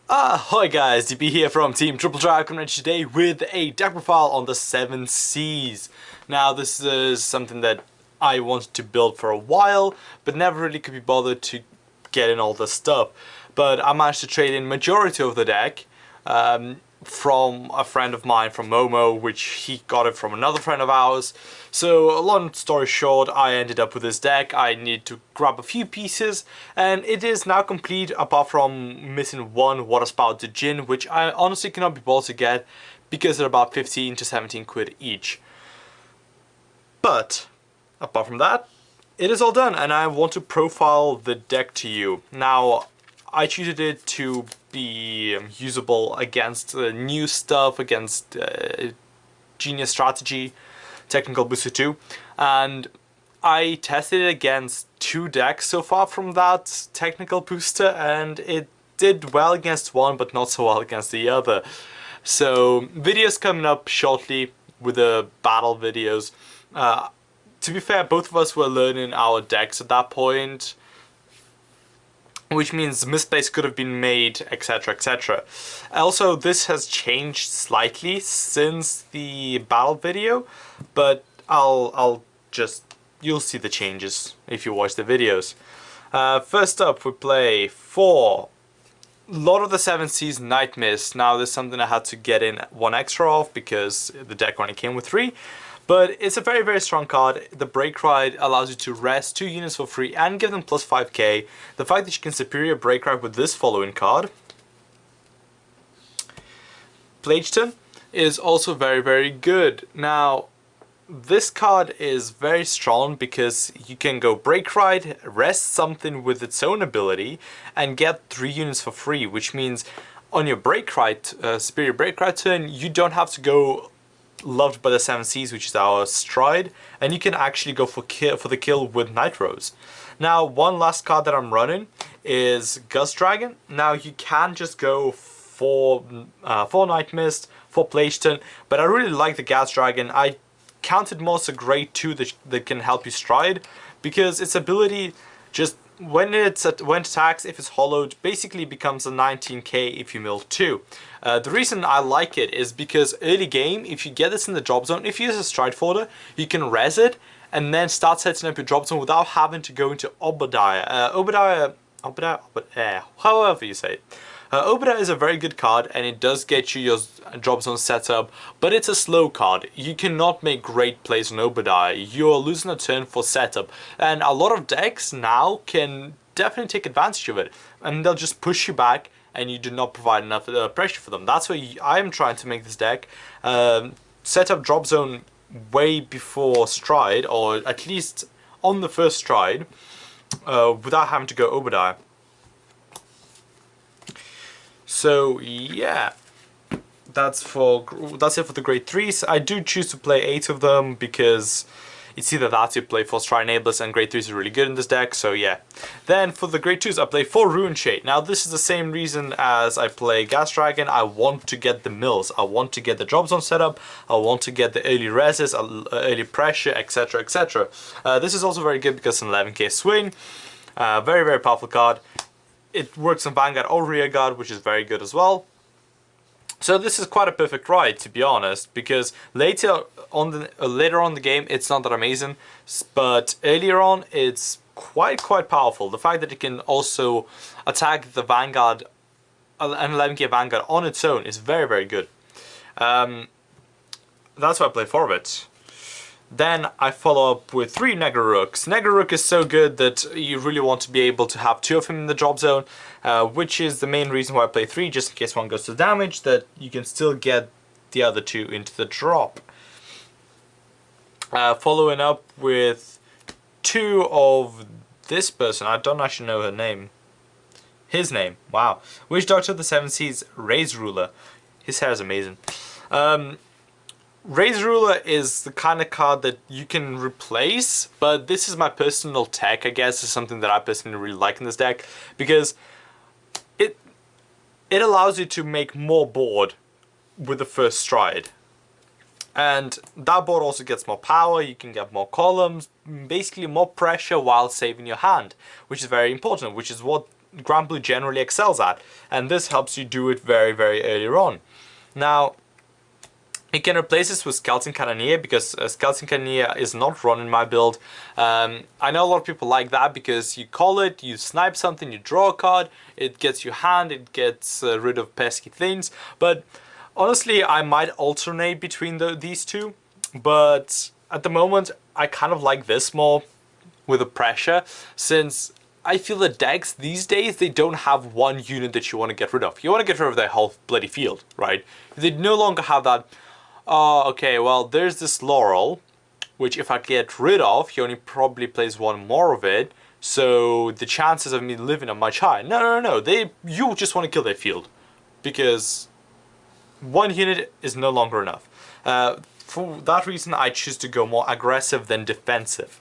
Hi guys, DP here from Team Triple Drive coming at you today with a deck profile on the 7 Seas. Now this is something that I wanted to build for a while, but never really could be bothered to get in all this stuff. But I managed to trade in majority of the deck from a friend of mine from Momo, which he got it from another friend of ours. So a long story short, I ended up with this deck. I need to grab a few pieces and it is now complete apart from missing one Water Spout to Djinn, which I honestly cannot be bothered to get because they're about 15 to 17 quid each. But apart from that, it is all done and I want to profile the deck to you. Now, I treated it to be usable against new stuff, against Genius Strategy, Technical Booster 2, and I tested it against 2 decks so far from that Technical Booster, and it did well against one, but not so well against the other. So, videos coming up shortly with the battle videos. To be fair, both of us were learning our decks at that point, which means misplays could have been made, etc, etc. Also, this has changed slightly since the battle video, but you'll see the changes if you watch the videos. First up, we play for Lord of the Seven Seas Nightmist. Now, this is something I had to get in 1 extra of because the deck only came with 3. But it's a very, very strong card. The Break Ride allows you to rest 2 units for free and give them plus 5k. The fact that you can superior Break Ride with this following card, Plageton, is also very, very good. Now, this card is very strong because you can go Break Ride, rest something with its own ability, and get 3 units for free, which means on your Break Ride, superior Break Ride turn, you don't have to go Loved by the Seven Seas, which is our stride, and you can actually go for the kill with Night Rose. Now, one last card that I'm running is Gust Dragon. Now, you can just go for Nightmist, for Plageton, but I really like the Gas Dragon. I counted more as a grade 2 that can help you stride, because its ability just when it attacks, if it's hollowed, basically becomes a 19k if you mill 2. The reason I like it is because early game, if you get this in the drop zone, if you use a stride folder, you can res it and then start setting up your drop zone without having to go into Obadiah. However you say it. Obadiah is a very good card and it does get you your drop zone set up, but it's a slow card. You cannot make great plays on Obadiah. You're losing a turn for setup, and a lot of decks now can definitely take advantage of it, and they'll just push you back and you do not provide enough pressure for them. That's why I am trying to make this deck set up drop zone way before stride, or at least on the first stride, without having to go Obadiah. So yeah, that's it for the grade 3s. I do choose to play 8 of them because it's either that you play 4 Stride Enablers, and grade 3s are really good in this deck, so yeah. Then for the grade 2s I play 4 Ruin Shade. Now this is the same reason as I play Gas Dragon. I want to get the mills, I want to get the drop zone set up, I want to get the early reses, early pressure, etc, etc. This is also very good because it's an 11k swing. Very, very powerful card. It works on Vanguard or Rearguard, which is very good as well. So this is quite a perfect ride, to be honest, because later on the game it's not that amazing, but earlier on it's quite powerful. The fact that it can also attack the Vanguard, an 11k Vanguard on its own, is very, very good. That's why I play 4 of it. Then I follow up with 3 Negarooks. Negarook is so good that you really want to be able to have 2 of him in the drop zone, which is the main reason why I play 3, just in case one goes to damage, that you can still get the other 2 into the drop. Following up with 2 of this person. I don't actually know her name. His name, wow. Witch Doctor of the Seven Seas, Ray's Ruler. His hair is amazing. Ray's Ruler is the kind of card that you can replace, but this is my personal tech, I guess. Is something that I personally really like in this deck, because it allows you to make more board with the first stride. And that board also gets more power, you can get more columns, basically more pressure while saving your hand, which is very important, which is what Granblue generally excels at, and this helps you do it very, very early on. Now, you can replace this with Skeleton Cannoneer because Skeleton Cannoneer is not run in my build. I know a lot of people like that because you call it, you snipe something, you draw a card, it gets your hand, it gets rid of pesky things. But honestly, I might alternate between these two. But at the moment, I kind of like this more with the pressure, since I feel the decks these days, they don't have one unit that you want to get rid of. You want to get rid of their whole bloody field, right? They no longer have that, oh, okay, well, there's this Laurel, which if I get rid of, he only probably plays one more of it, so the chances of me living are much higher. No. You just want to kill their field, because one unit is no longer enough. For that reason, I choose to go more aggressive than defensive.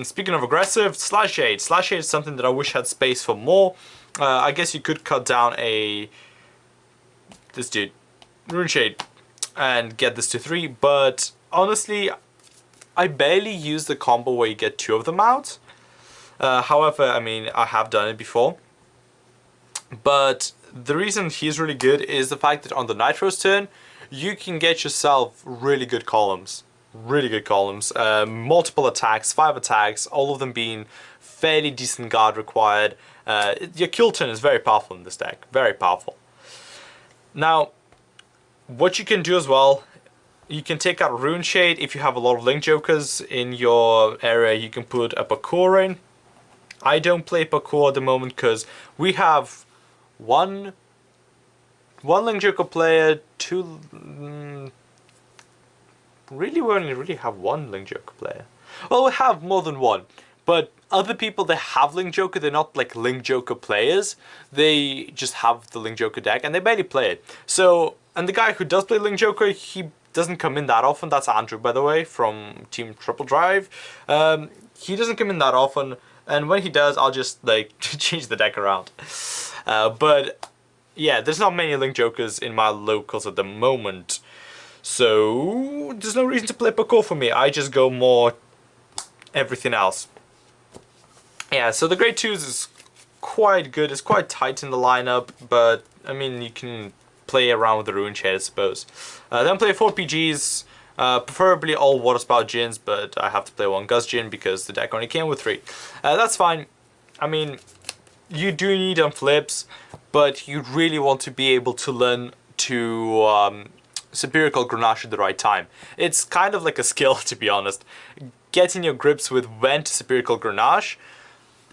Speaking of aggressive, Slash Shade. Slash Shade is something that I wish had space for more. I guess you could cut down this dude, Rune Shade, and get this to 3, but honestly, I barely use the combo where you get 2 of them out. However, I mean, I have done it before. But the reason he's really good is the fact that on the Nitro's turn, you can get yourself really good columns. Really good columns. Multiple attacks, 5 attacks, all of them being fairly decent guard required. Your kill turn is very powerful in this deck. Very powerful. Now, what you can do as well, you can take out Rune Shade. If you have a lot of Link Jokers in your area, you can put a Parkour in. I don't play Parkour at the moment because we have one Link Joker player, 2... Really, we only really have one Link Joker player. Well, we have more than one, but other people that have Link Joker, they're not like Link Joker players. They just have the Link Joker deck and they barely play it. So, and the guy who does play Link Joker, he doesn't come in that often. That's Andrew, by the way, from Team Triple Drive. He doesn't come in that often, and when he does, I'll just like change the deck around. But yeah, there's not many Link Jokers in my locals at the moment. So, there's no reason to play Parkour for me. I just go more everything else. Yeah, so the grade 2s is quite good. It's quite tight in the lineup, but, I mean, you can play around with the Rune Shade, I suppose. Then play 4 PGs, preferably all Water Spout Djinns, but I have to play 1 Gust Djinn because the deck only came with 3. That's fine. I mean, you do need them flips, but you really want to be able to learn to... Superior Grenache at the right time. It's kind of like a skill, to be honest. Getting your grips with when to Superior Grenache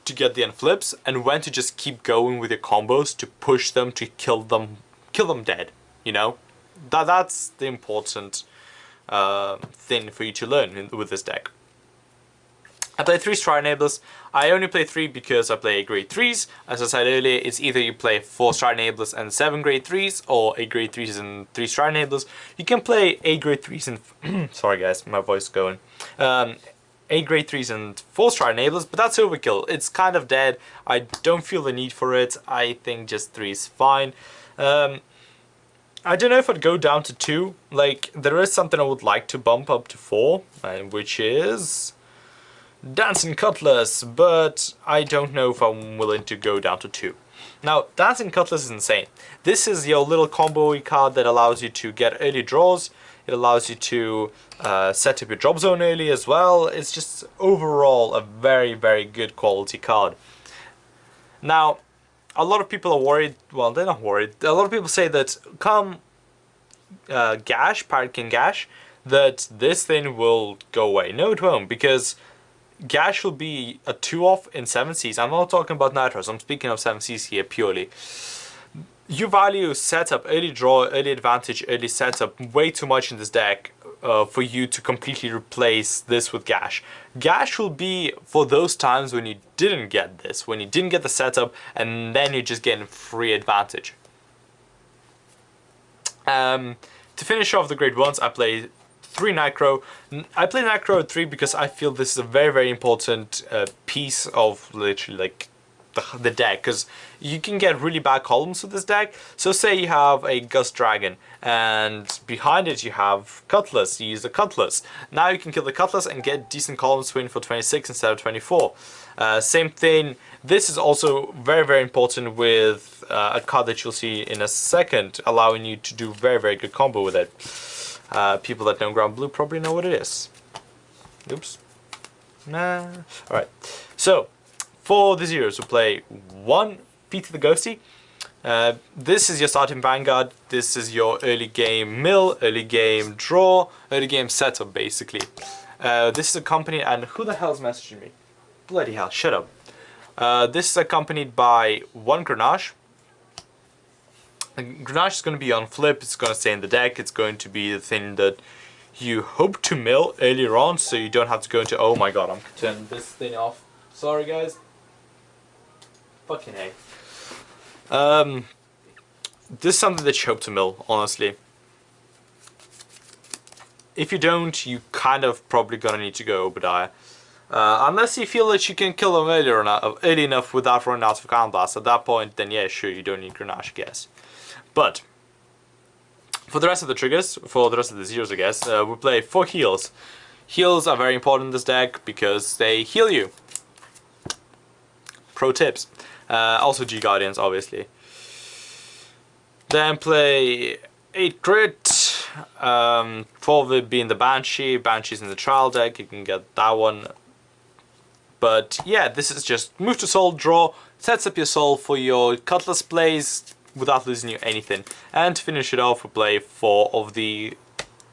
to get the end flips, and when to just keep going with your combos to push them, to kill them dead. You know, that's the important thing for you to learn with this deck. I play 3 Stride Enablers. I only play 3 because I play 8 grade 3s. As I said earlier, it's either you play 4 Stride Enablers and 7 grade 3s, or 8 grade 3s and 3 Stride Enablers. You can play 8 grade 3s and... sorry guys, my voice is going. 8 grade 3s and 4 Stride Enablers, but that's overkill. It's kind of dead. I don't feel the need for it. I think just 3 is fine. I don't know if I'd go down to 2. Like, there is something I would like to bump up to 4, which is... Dancing Cutlass, but I don't know if I'm willing to go down to 2. Now, Dancing Cutlass is insane. This is your little combo card that allows you to get early draws. It allows you to set up your drop zone early as well. It's just overall a very, very good quality card. Now, a lot of people are worried, well, they're not worried. A lot of people say that come Gash, Pirate King Gash, that this thing will go away. No, it won't, because Gash will be a 2-off in 7Cs. I'm not talking about Nitros, I'm speaking of 7Cs here purely. You value setup, early draw, early advantage, early setup way too much in this deck for you to completely replace this with Gash. Gash will be for those times when you didn't get this, when you didn't get the setup, and then you're just getting free advantage. To finish off the grade 1s, I play 3 Nightcrow. I play Nightcrow at 3 because I feel this is a very, very important piece of literally like the deck, because you can get really bad columns with this deck. So say you have a Gust Dragon and behind it you have Cutlass, you use the Cutlass. Now you can kill the Cutlass and get decent column swing for 26 instead of 24. Same thing, this is also very, very important with a card that you'll see in a second, allowing you to do very, very good combo with it. People that know Granblue probably know what it is. Oops. Nah. Alright, so for the zeros, we'll play 1 Feet of the Ghosty. This is your starting Vanguard. This is your early game mill, early game draw, early game setup basically. This is accompanied, and who the hell's messaging me? Bloody hell, shut up. This is accompanied by 1 Grenache. Grenache is going to be on flip, it's going to stay in the deck, it's going to be the thing that you hope to mill earlier on, so you don't have to go into, oh my god, I'm turning this thing off. Sorry guys. Fucking A. This is something that you hope to mill, honestly. If you don't, you kind of probably gonna need to go Obadiah. Unless you feel that you can kill them early enough without running out of Counter Blast. At that point, then yeah, sure, you don't need Grenache, I guess. But for the rest of the triggers, for the rest of the zeros, I guess, we play 4 heals. Heals are very important in this deck because they heal you. Pro tips. Also G-Guardians, obviously. Then play 8 crit. 4 of it being the Banshee. Banshee's in the trial deck, you can get that one. But yeah, this is just move to soul, draw, sets up your soul for your Cutlass plays without losing you anything. And to finish it off, we play 4 of the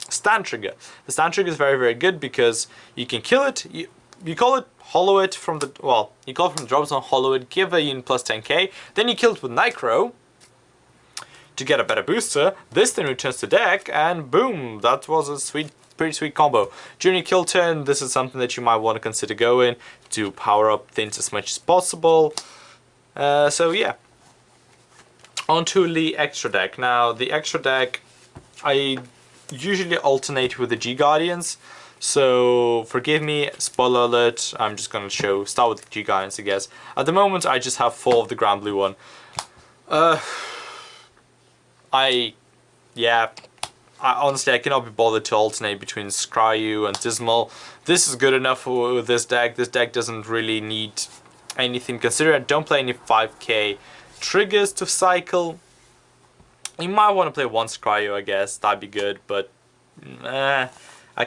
stand trigger. The stand trigger is very, very good because you can kill it, you call it, hollow it from the, well, you call it from the drop zone, hollow it, give a unit plus 10k, then you kill it with Nitro to get a better booster. This thing returns to deck, and boom, that was a pretty sweet combo. During your kill turn, this is something that you might want to consider going to power up things as much as possible. So yeah. Onto the extra deck. Now, the extra deck, I usually alternate with the G-Guardians. So, forgive me, spoiler alert, I'm just going to start with the G-Guardians, I guess. At the moment, I just have 4 of the Granblue one. Honestly, I cannot be bothered to alternate between Scryu and Dismal. This is good enough with this deck. This deck doesn't really need anything considered. I don't play any 5k triggers to cycle. You might want to play 1 Scryu, I guess. That'd be good, but I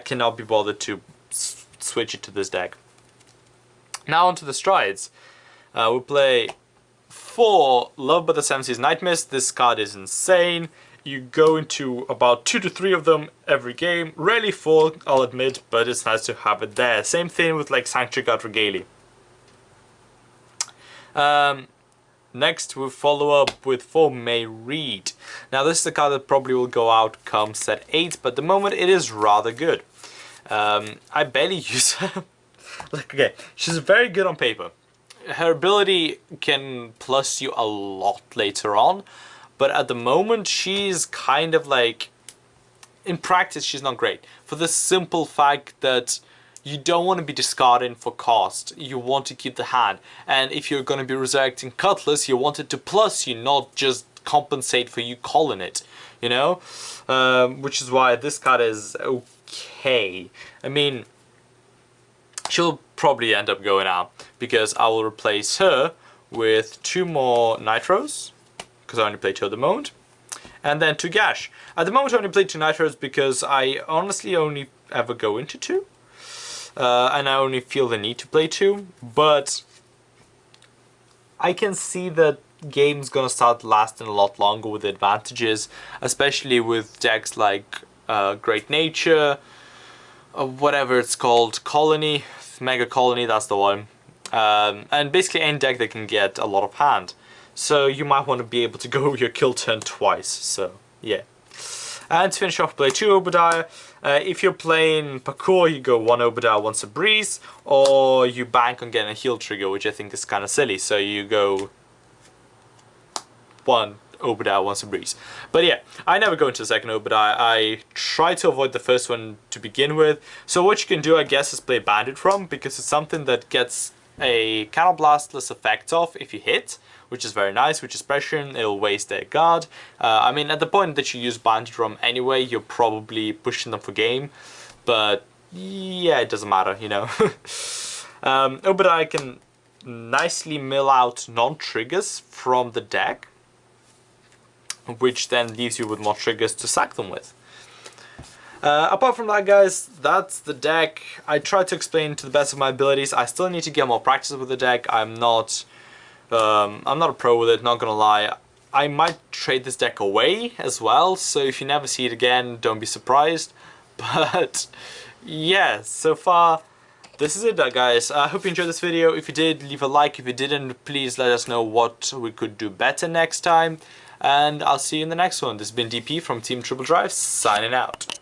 cannot be bothered to switch it to this deck. Now onto the strides. We'll play 4 Love But the 7 Seas Nightmist. This card is insane. You go into about 2 to 3 of them every game. Rarely 4, I'll admit, but it's nice to have it there. Same thing with like Sanctuary Guard Regale. Next, we'll follow up with 4 May Reed. Now, this is the card that probably will go out come set 8, but at the moment it is rather good. I barely use her. Like, okay, she's very good on paper. Her ability can plus you a lot later on, but at the moment she's kind of like, in practice she's not great. For the simple fact that you don't want to be discarding for cost, you want to keep the hand. And if you're going to be resurrecting Cutlass, you want it to plus you, not just compensate for you calling it, you know? Which is why this card is okay. I mean, she'll probably end up going out, because I will replace her with 2 more Nitros, because I only play 2 at the moment, and then 2 Gash. At the moment I only play 2 Nitros because I honestly only ever go into 2. And I only feel the need to play 2, but I can see that game's gonna start lasting a lot longer with the advantages, especially with decks like Great Nature, whatever it's called, Colony, Mega Colony, that's the one, and basically any deck that can get a lot of hand. So you might want to be able to go your kill turn twice, so yeah. And to finish off, play 2 Obadiah. If you're playing Parkour, you go 1 Obadiah, 1 Sabreeze, or you bank on getting a heal trigger, which I think is kind of silly. So you go 1 Obadiah, 1 Sabreeze. But yeah, I never go into the second Obadiah. I try to avoid the first one to begin with. So what you can do, I guess, is play Bandit from, because it's something that gets a counterblastless effect off if you hit, which is very nice, which is pressure, it'll waste their guard. I mean, at the point that you use Bounty Drum anyway, you're probably pushing them for game, but yeah, it doesn't matter, you know. Obadiah can nicely mill out non-triggers from the deck, which then leaves you with more triggers to sack them with. Apart from that, guys, that's the deck. I tried to explain to the best of my abilities. I still need to get more practice with the deck. I'm not a pro with it, not gonna lie. I might trade this deck away as well, so if you never see it again, don't be surprised. But yeah, so far, this is it, guys. I hope you enjoyed this video. If you did, leave a like. If you didn't, please let us know what we could do better next time. And I'll see you in the next one. This has been DP from Team Triple Drive, signing out.